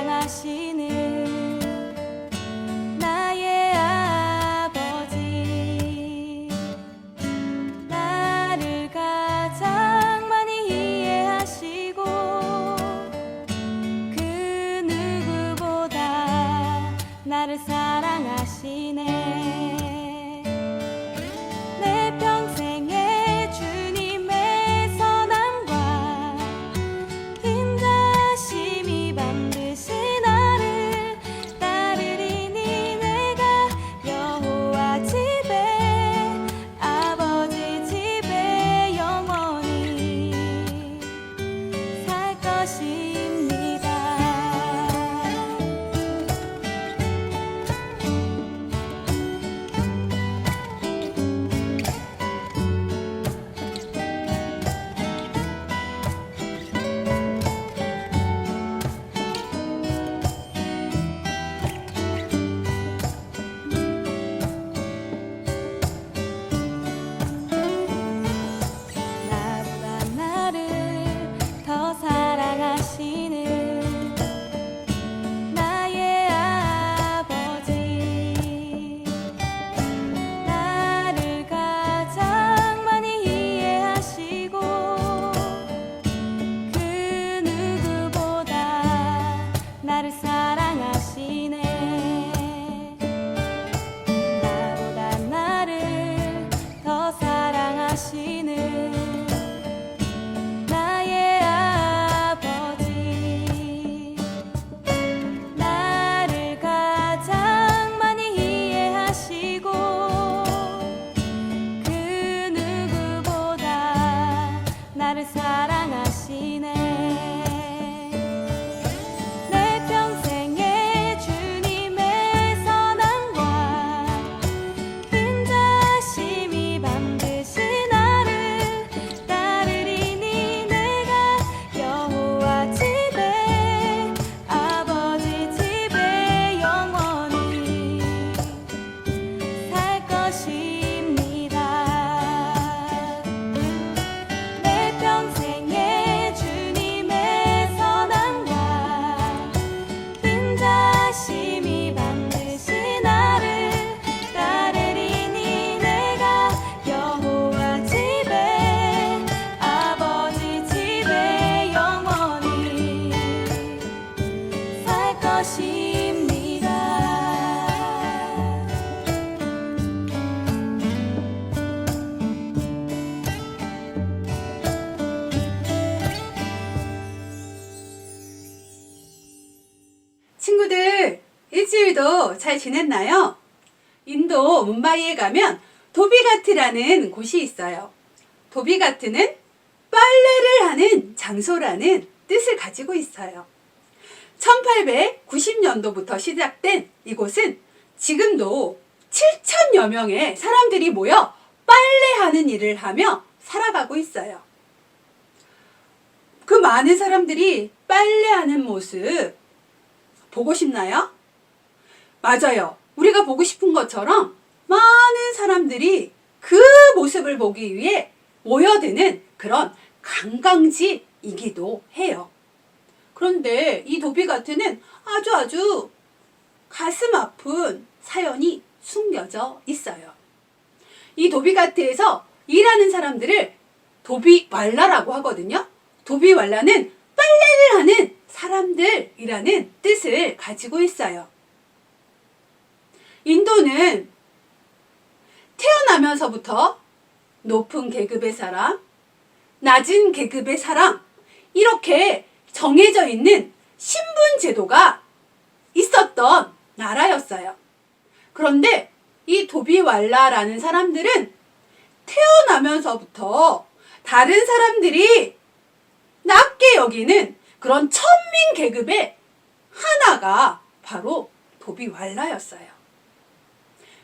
사랑하시는 나의 아버지, 나를 가장 많이 이해하시고 그 누구보다 나를 사랑하시네. 내 평생에 주님의 선함과 인자심이 반드시 나를 따르리니 내가 여호와 집에 아버지 집에 영원히 살 것입니다. 나보다 나를 더 사랑하시는 나의 아버지, 나를 가장 많이 이해하시고 그 누구보다 나를 사랑하시네. 나보다 나를 더 사랑하시는 나의 아버지, 나를 가장 많이 이해하시고 그 누구보다 나를 사랑하시네. 내 평생에 주님의 선함과 인자심이 반드시 나를 따르리니 내가 여호와 집에 아버지 집에 영원히 살 것입니다. 내 평생에 주님의 선함과 인자심이 반드시 나를 따르리니 내가 여호와 집에 아버지 집에 영원히 살 것입니다. 친구들, 일주일도 잘 지냈나요? 인도 뭄바이에 가면 도비가트라는 곳이 있어요. 도비가트는 빨래를 하는 장소라는 뜻을 가지고 있어요. 1890년도부터 시작된 이곳은 지금도 7천여 명의 사람들이 모여 빨래하는 일을 하며 살아가고 있어요. 그 많은 사람들이 빨래하는 모습 보고 싶나요? 맞아요. 우리가 보고 싶은 것처럼 많은 사람들이 그 모습을 보기 위해 모여드는 그런 관광지이기도 해요. 그런데 이 도비가트는 아주 가슴 아픈 사연이 숨겨져 있어요. 이 도비가트에서 일하는 사람들을 도비왈라라고 하거든요. 도비왈라는 빨래를 하는 사람들이라는 뜻을 가지고 있어요. 인도는 태어나면서부터 높은 계급의 사람, 낮은 계급의 사람, 이렇게 정해져 있는 신분 제도가 있었던 나라였어요. 그런데 이 도비왈라라는 사람들은 태어나면서부터 다른 사람들이 낮게 여기는 그런 천민 계급의 하나가 바로 도비왈라였어요.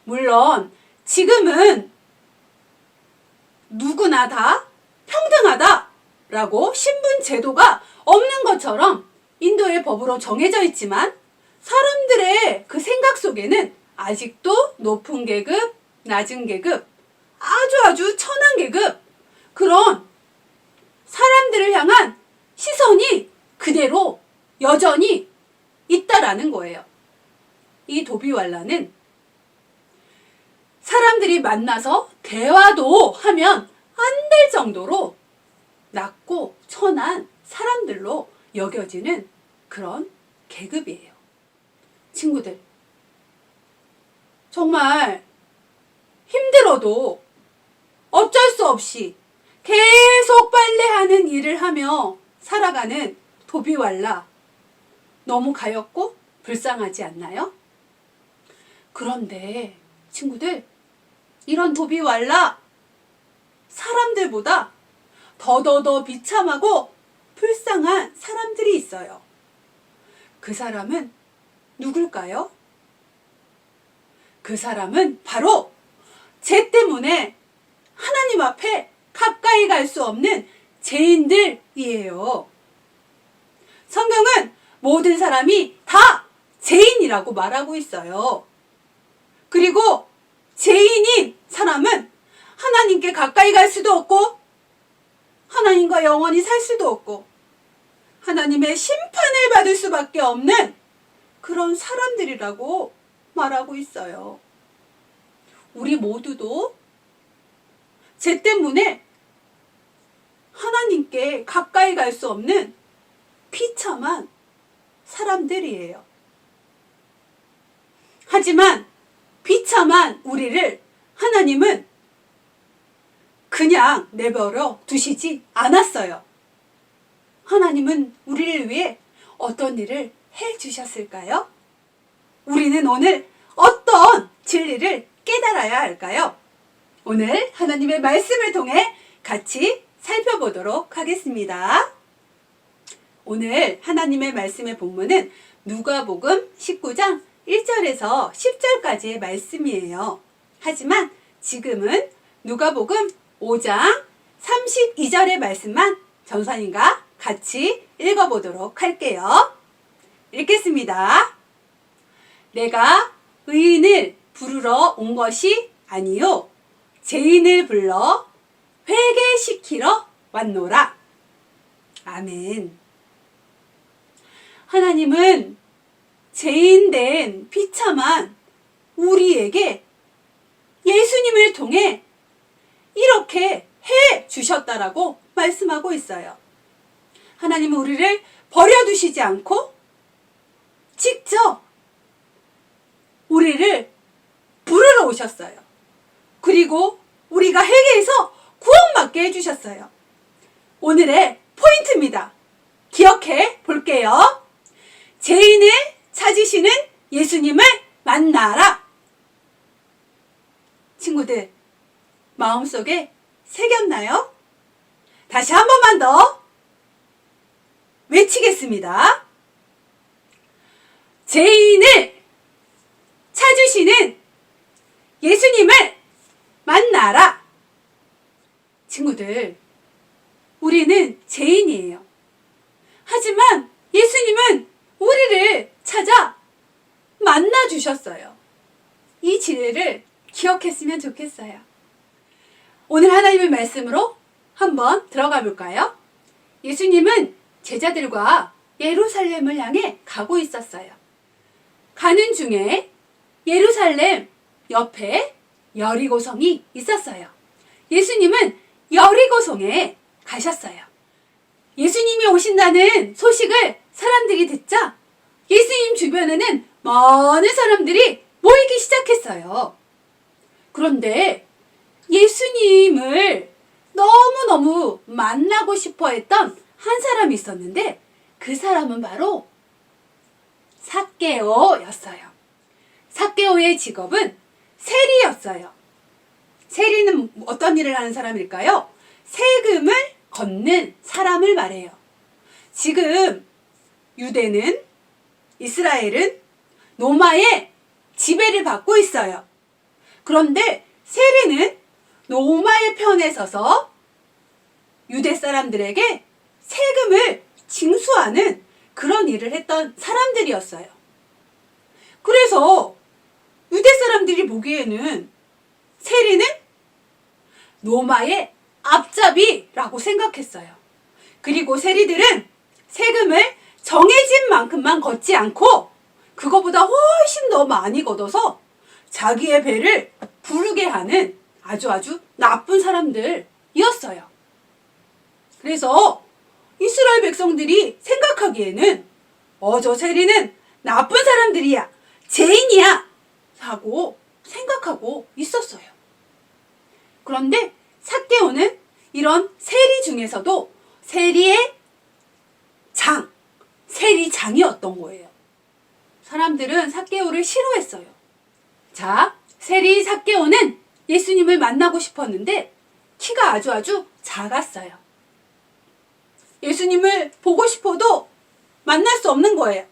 물론 지금은 누구나 다 평등하다라고 신분 제도가 없는 것처럼 인도의 법으로 정해져 있지만 사람들의 그 생각 속에는 아직도 높은 계급, 낮은 계급, 아주 천한 계급, 그런 사람들을 향한 시선이 그대로 여전히 있다라는 거예요. 이 도비왈라는 사람들이 만나서 대화도 하면 안 될 정도로 낮고 천한 사람들로 여겨지는 그런 계급이에요. 친구들, 정말 힘들어도 어쩔 수 없이 계속 빨래하는 일을 하며 살아가는 도비왈라, 너무 가엾고 불쌍하지 않나요? 그런데 친구들, 이런 도비왈라 사람들보다 더더더 비참하고 불쌍한 사람들이 있어요. 그 사람은 누굴까요? 그 사람은 바로 죄 때문에 하나님 앞에 가까이 갈 수 없는 죄인들이에요. 성경은 모든 사람이 다 죄인이라고 말하고 있어요. 그리고 죄인인 사람은 하나님께 가까이 갈 수도 없고 하나님과 영원히 살 수도 없고 하나님의 심판을 받을 수밖에 없는 그런 사람들이라고 말하고 있어요. 우리 모두도 죄 때문에 하나님께 가까이 갈 수 없는 비참한 사람들이에요. 하지만 비참한 우리를 하나님은 그냥 내버려 두시지 않았어요. 하나님은 우리를 위해 어떤 일을 해 주셨을까요? 우리는 오늘 어떤 진리를 깨달아야 할까요? 오늘 하나님의 말씀을 통해 같이 살펴보도록 하겠습니다. 오늘 하나님의 말씀의 본문은 누가복음 19장 1절에서 10절까지의 말씀이에요. 하지만 지금은 누가복음 5장 32절의 말씀만 전사님과 같이 읽어보도록 할게요. 읽겠습니다. 내가 의인을 부르러 온 것이 아니요 죄인을 불러 회개시키러 왔노라. 아멘. 하나님은 죄인된 비참한 우리에게 예수님을 통해 이렇게 해 주셨다라고 말씀하고 있어요. 하나님은 우리를 버려두시지 않고 직접 우리를 부르러 오셨어요. 그리고 우리가 회개해서 구원받게 해주셨어요. 오늘의 포인트입니다. 기억해 볼게요. 죄인을 찾으시는 예수님을 만나라. 친구들, 마음속에 새겼나요? 다시 한 번만 더 외치겠습니다. 죄인을 찾으시는 예수님을 만나라. 친구들, 우리는 죄인이에요. 하지만 예수님은 우리를 찾아 만나주셨어요. 이 진리를 기억했으면 좋겠어요. 오늘 하나님의 말씀으로 한번 들어가 볼까요? 예수님은 제자들과 예루살렘을 향해 가고 있었어요. 가는 중에 예루살렘 옆에 여리고성이 있었어요. 예수님은 여리고성에 가셨어요. 예수님이 오신다는 소식을 사람들이 듣자 예수님 주변에는 많은 사람들이 모이기 시작했어요. 그런데 예수님을 너무너무 만나고 싶어 했던 한 사람이 있었는데 그 사람은 바로 삭개오였어요. 삭개오의 직업은 세리였어요. 세리는 어떤 일을 하는 사람일까요? 세금을 걷는 사람을 말해요. 지금 유대는, 이스라엘은 로마의 지배를 받고 있어요. 그런데 세리는 로마의 편에 서서 유대 사람들에게 세금을 징수하는 그런 일을 했던 사람들이었어요. 그래서 유대 사람들이 보기에는 세리는 로마의 앞잡이라고 생각했어요. 그리고 세리들은 세금을 정해진 만큼만 걷지 않고 그거보다 훨씬 더 많이 걷어서 자기의 배를 부르게 하는 아주 나쁜 사람들이었어요. 그래서 이스라엘 백성들이 생각하기에는 저 세리는 나쁜 사람들이야, 죄인이야 하고 생각하고 있었어요. 그런데 삭개오는 이런 세리 중에서도 세리의 세리장이었던 거예요. 사람들은 삭개오를 싫어했어요. 자, 세리 삭개오는 예수님을 만나고 싶었는데 키가 아주 작았어요. 예수님을 보고 싶어도 만날 수 없는 거예요.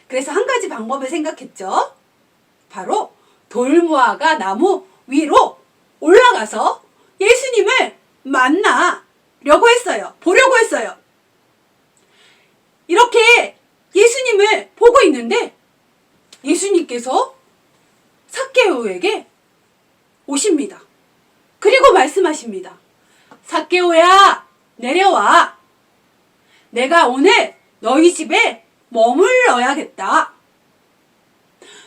그래서 한 가지 방법을 생각했죠. 바로 돌무화과 나무 위로 올라가서 예수님을 만나려고 했어요. 보려고 했어요. 이렇게 예수님을 보고 있는데 예수님께서 삭개오에게 오십니다. 그리고 말씀하십니다. 삭개오야, 내려와. 내가 오늘 너희 집에 머물러야겠다.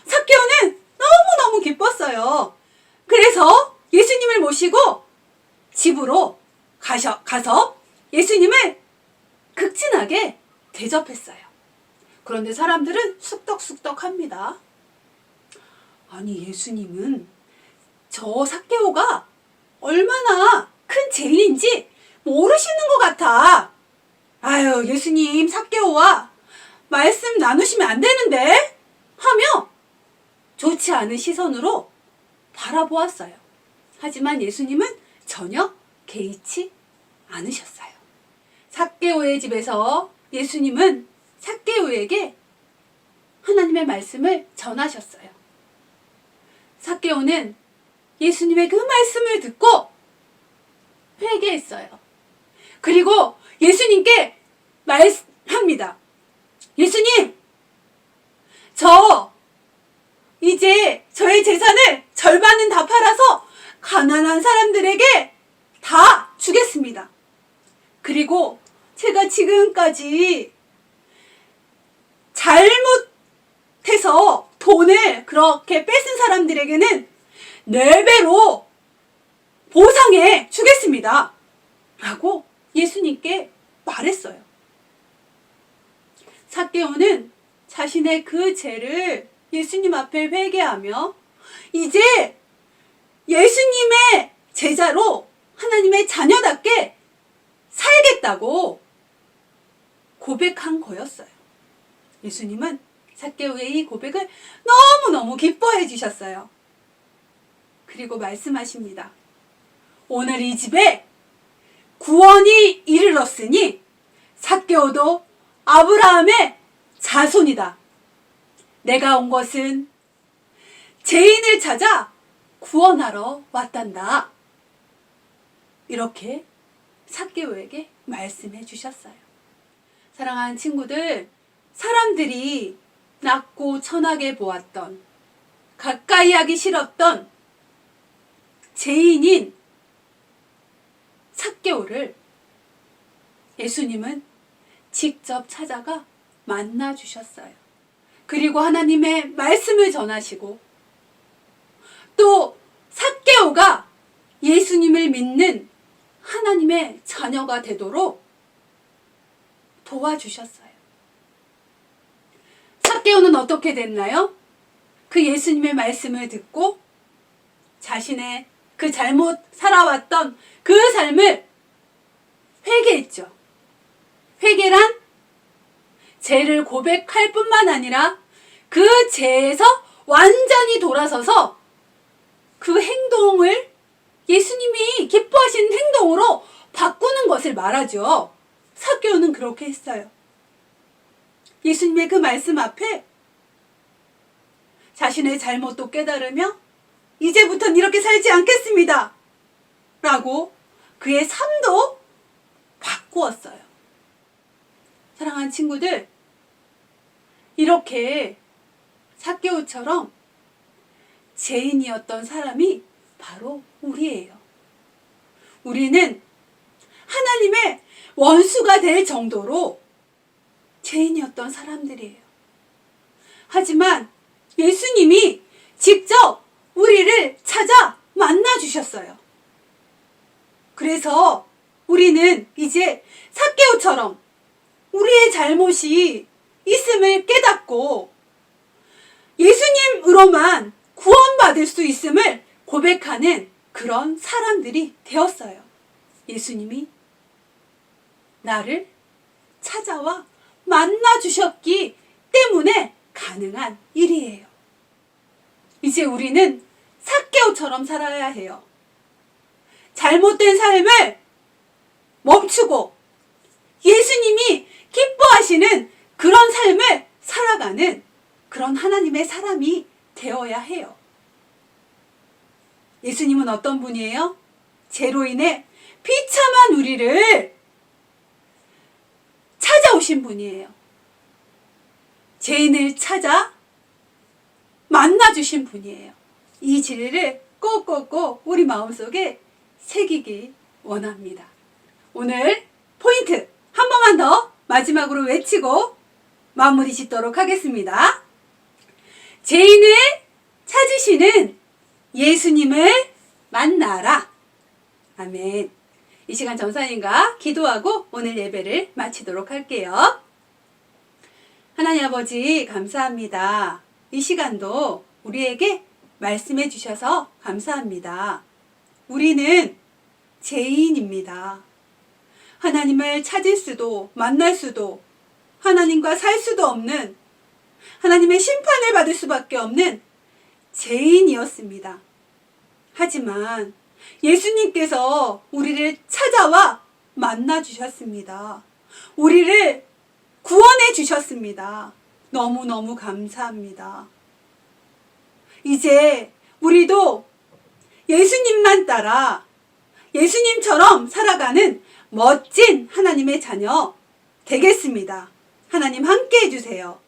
삭개오는 너무너무 기뻤어요. 그래서 예수님을 모시고 집으로 가서 예수님을 극진하게 대접했어요. 그런데 사람들은 쑥덕쑥덕합니다. 아니, 예수님은 저 삭개오가 얼마나 큰 죄인인지 모르시는 것 같아. 아유, 예수님, 삭개오와 말씀 나누시면 안 되는데? 하며 좋지 않은 시선으로 바라보았어요. 하지만 예수님은 전혀 개의치 않으셨어요. 삭개오의 집에서 예수님은 삭개오에게 하나님의 말씀을 전하셨어요. 삭개오는 예수님의 그 말씀을 듣고 회개했어요. 그리고 예수님께 말합니다. 예수님, 이제 저의 재산을 절반은 다 팔아서 가난한 사람들에게 다 주겠습니다. 그리고 제가 지금까지 잘못해서 돈을 그렇게 뺏은 사람들에게는 4배로 보상해 주겠습니다. 라고 예수님께 말했어요. 삭개오는 자신의 그 죄를 예수님 앞에 회개하며 이제 예수님의 제자로 하나님의 자녀답게 살겠다고 고백한 거였어요. 예수님은 삭개오의 이 고백을 너무너무 기뻐해 주셨어요. 그리고 말씀하십니다. 오늘 이 집에 구원이 이르렀으니 삭개오도 아브라함의 자손이다. 내가 온 것은 죄인을 찾아 구원하러 왔단다. 이렇게 삭개오에게 말씀해 주셨어요. 사랑하는 친구들, 사람들이 낮고 천하게 보았던, 가까이 하기 싫었던 죄인인 삭개오를 예수님은 직접 찾아가 만나 주셨어요. 그리고 하나님의 말씀을 전하시고 또 삭개오가 예수님을 믿는 하나님의 자녀가 되도록 도와주셨어요. 삭개오는 어떻게 됐나요? 그 예수님의 말씀을 듣고 자신의 그 잘못 살아왔던 그 삶을 회개했죠. 회개란 죄를 고백할 뿐만 아니라 그 죄에서 완전히 돌아서서 그 행동을 예수님이 기뻐하시는 행동으로 바꾸는 것을 말하죠. 삭개오는 그렇게 했어요. 예수님의 그 말씀 앞에 자신의 잘못도 깨달으며 이제부터는 이렇게 살지 않겠습니다. 라고 그의 삶도 바꾸었어요. 사랑하는 친구들, 이렇게 삭개오처럼 죄인이었던 사람이 바로 우리예요. 우리는 하나님의 원수가 될 정도로 죄인이었던 사람들이에요. 하지만 예수님이 직접 우리를 찾아 만나주셨어요. 그래서 우리는 이제 삭개오처럼 우리의 잘못이 있음을 깨닫고 예수님으로만 구원받을 수 있음을 고백하는 그런 사람들이 되었어요. 예수님이 나를 찾아와 만나주셨기 때문에 가능한 일이에요. 이제 우리는 삭개오처럼 살아야 해요. 잘못된 삶을 멈추고 예수님이 기뻐하시는 그런 삶을 살아가는 그런 하나님의 사람이 되어야 해요. 예수님은 어떤 분이에요? 죄로 인해 비참한 우리를 찾아오신 분이에요. 죄인을 찾아 만나주신 분이에요. 이 진리를 꼭꼭꼭 우리 마음속에 새기기 원합니다. 오늘 포인트 한 번만 더 마지막으로 외치고 마무리 짓도록 하겠습니다. 죄인을 찾으시는 예수님을 만나라. 아멘. 이 시간 전사님과 기도하고 오늘 예배를 마치도록 할게요. 하나님 아버지 감사합니다. 이 시간도 우리에게 말씀해 주셔서 감사합니다. 우리는 죄인입니다. 하나님을 찾을 수도 만날 수도 하나님과 살 수도 없는 하나님의 심판을 받을 수밖에 없는 죄인이었습니다. 하지만 예수님께서 우리를 찾아와 만나 주셨습니다. 우리를 구원해 주셨습니다. 너무너무 감사합니다. 이제 우리도 예수님만 따라 예수님처럼 살아가는 멋진 하나님의 자녀 되겠습니다. 하나님 함께 해주세요.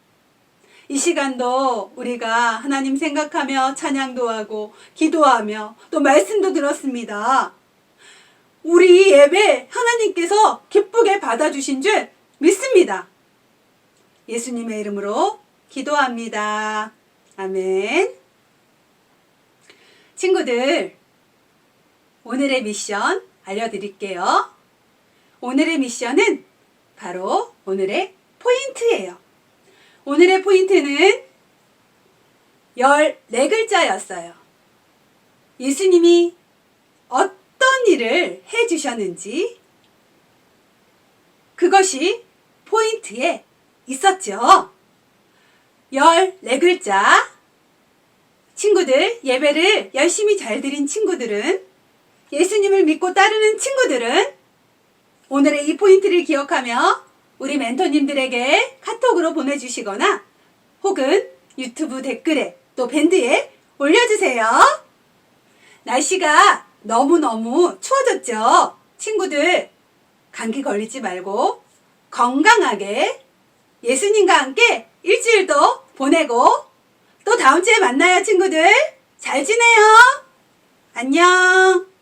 이 시간도 우리가 하나님 생각하며 찬양도 하고 기도하며 또 말씀도 들었습니다. 우리 예배 하나님께서 기쁘게 받아주신 줄 믿습니다. 예수님의 이름으로 기도합니다. 아멘. 친구들, 오늘의 미션 알려드릴게요. 오늘의 미션은 바로 오늘의 포인트예요. 오늘의 포인트는 14글자였어요. 예수님이 어떤 일을 해주셨는지 그것이 포인트에 있었죠. 14글자. 친구들, 예배를 열심히 잘 드린 친구들은, 예수님을 믿고 따르는 친구들은 오늘의 이 포인트를 기억하며 우리 멘토님들에게 카톡으로 보내주시거나 혹은 유튜브 댓글에 또 밴드에 올려주세요. 날씨가 너무너무 추워졌죠? 친구들, 감기 걸리지 말고 건강하게 예수님과 함께 일주일도 보내고 또 다음 주에 만나요, 친구들. 잘 지내요. 안녕.